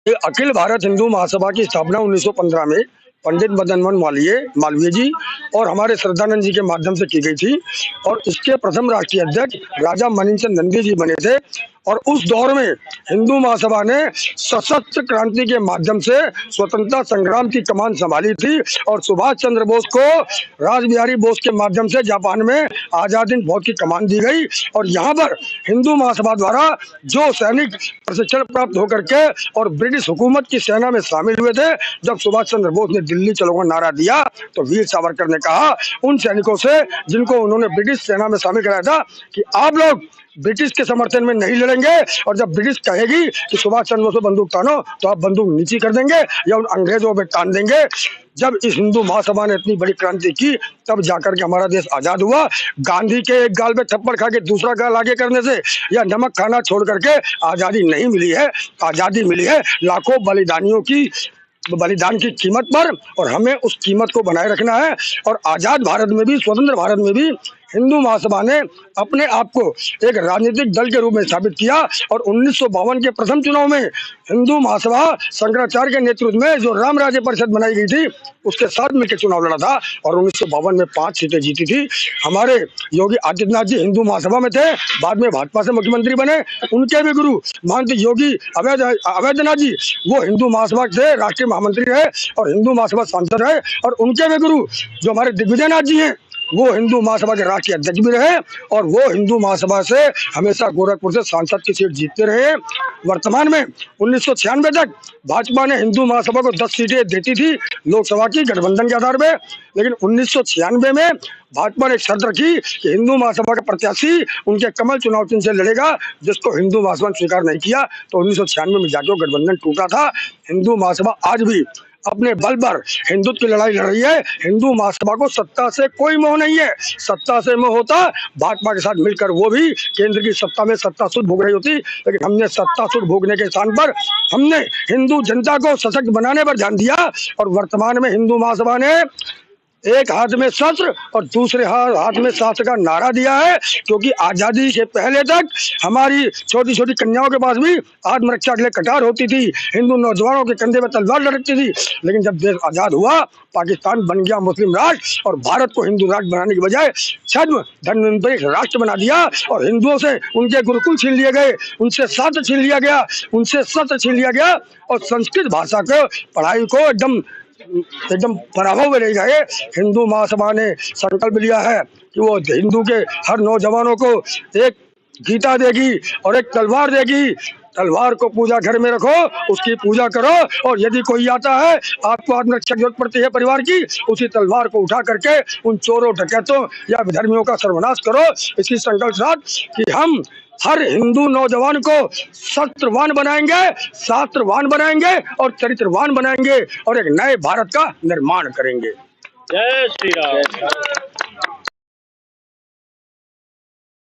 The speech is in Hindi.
ये अखिल भारत हिंदू महासभा की स्थापना 1915 में पंडित मदन मोहन मालवीय जी और हमारे श्रद्धानंद जी के माध्यम से की गई थी और इसके प्रथम राष्ट्रीय अध्यक्ष राजा मनीचंद नंदी जी बने थे। और उस दौर में हिंदू महासभा ने सशस्त्र क्रांति के माध्यम से स्वतंत्रता संग्राम की कमान संभाली थी और सुभाष चंद्र बोस को रासबिहारी बोस के माध्यम से जापान में आजाद हिंद फौज की कमान दी गई। और यहाँ पर हिंदू महासभा द्वारा जो सैनिक प्रशिक्षण प्राप्त होकर के और ब्रिटिश हुकूमत की सेना में शामिल हुए थे, जब सुभाष चंद्र बोस ने दिल्ली चलो नारा दिया तो वीर सावरकर ने कहा उन सैनिकों से जिनको उन्होंने ब्रिटिश सेना में शामिल कराया था कि आप लोग ब्रिटिश के समर्थन में नहीं लड़ेंगे और जब ब्रिटिश कहेगी कि सुभाष चंद्र बोस बंदूक तानो तो आप बंदूक नीचे कर देंगे या उन अंग्रेजों पे तान देंगे। जब इस हिंदू महासभा ने इतनी बड़ी क्रांति की तब जाकर के हमारा देश आजाद हुआ। गांधी के एक गाल पे थप्पड़ खा के दूसरा गाल आगे करने से या नमक खाना छोड़ करके आजादी नहीं मिली है। आजादी मिली है लाखों बलिदान की कीमत पर और हमें उस कीमत को बनाए रखना है। और आजाद भारत में भी, स्वतंत्र भारत में भी हिंदू महासभा ने अपने आप को एक राजनीतिक दल के रूप में स्थापित किया और 1952 के प्रथम चुनाव में हिंदू महासभा शंकराचार्य के नेतृत्व में जो राम राज्य परिषद बनाई गई थी उसके साथ मिलकर चुनाव लड़ा था और 1952 में 5 सीटें जीती थी। हमारे योगी आदित्यनाथ जी हिंदू महासभा में थे, बाद में भाजपा से मुख्यमंत्री बने। उनके भी गुरु महंत योगी अवैधनाथ जी वो हिंदू महासभा से राष्ट्रीय महामंत्री रहे और हिंदू महासभा सांसद रहे। और उनके भी गुरु जो हमारे दिग्विजयनाथ जी हैं वो हिंदू महासभा के राष्ट्रीय अध्यक्ष भी रहे और वो हिंदू महासभा से हमेशा गोरखपुर से सांसद की सीट जीतते रहे। वर्तमान में 1996 तक भाजपा ने हिंदू महासभा को 10 सीटें देती थी लोकसभा की गठबंधन के आधार पे, लेकिन 1996 में भाजपा ने एक शर्त रखी कि हिंदू महासभा का प्रत्याशी उनके कमल चुनाव चिन्ह से लड़ेगा, जिसको हिंदू महासभा ने स्वीकार नहीं किया तो 1996 में जाके गठबंधन टूटा था। हिंदू महासभा आज भी अपने बल पर हिंदुत्व की लड़ाई लड़ रही है। हिंदू महासभा को सत्ता से कोई मोह नहीं है। सत्ता से मोह होता भाजपा के साथ मिलकर वो भी केंद्र की सत्ता में सत्ता सुध भोग रही होती, लेकिन हमने सत्ता सुध भोगने के स्थान पर हमने हिंदू जनता को सशक्त बनाने पर ध्यान दिया। और वर्तमान में हिंदू महासभा ने एक हाथ में शस्त्र और दूसरे हाथ में शास्त्र का नारा दिया है, क्योंकि आजादी से पहले तक हमारी छोटी छोटी कन्याओं के पास भी आत्मरक्षा के लिए कटार होती थी, हिंदू नौजवानों के कंधे पर तलवार लटकती थी। लेकिन जब देश आजाद हुआ पाकिस्तान बन गया मुस्लिम राष्ट्र और भारत को हिंदू राष्ट्र बनाने की बजाय छद्म धर्मनिरपेक्ष राष्ट्र बना दिया और हिंदुओं से उनके गुरुकुल छीन लिए गए, उनसे शास्त्र छीन लिया गया, उनसे शस्त्र छीन लिया गया और संस्कृत भाषा को पढ़ाई को एकदम पराभव में ले गए। हिंदू महासभा ने संकल्प लिया है कि वो हिंदू के हर नौजवानों को एक गीता देगी और एक तलवार देगी। तलवार को पूजा घर में रखो, उसकी पूजा करो और यदि कोई आता है आपको आत्मरक्षा की जरूरत पड़ती है परिवार की, उसी तलवार को उठा करके उन चोरों डकैतों या विधर्मियों का सर्वनाश करो। इसी संकल्प साथ कि हम हर हिंदू नौजवान को शस्त्रवान बनाएंगे, शास्त्रवान बनाएंगे और चरित्रवान बनाएंगे और एक नए भारत का निर्माण करेंगे। जय श्री राम।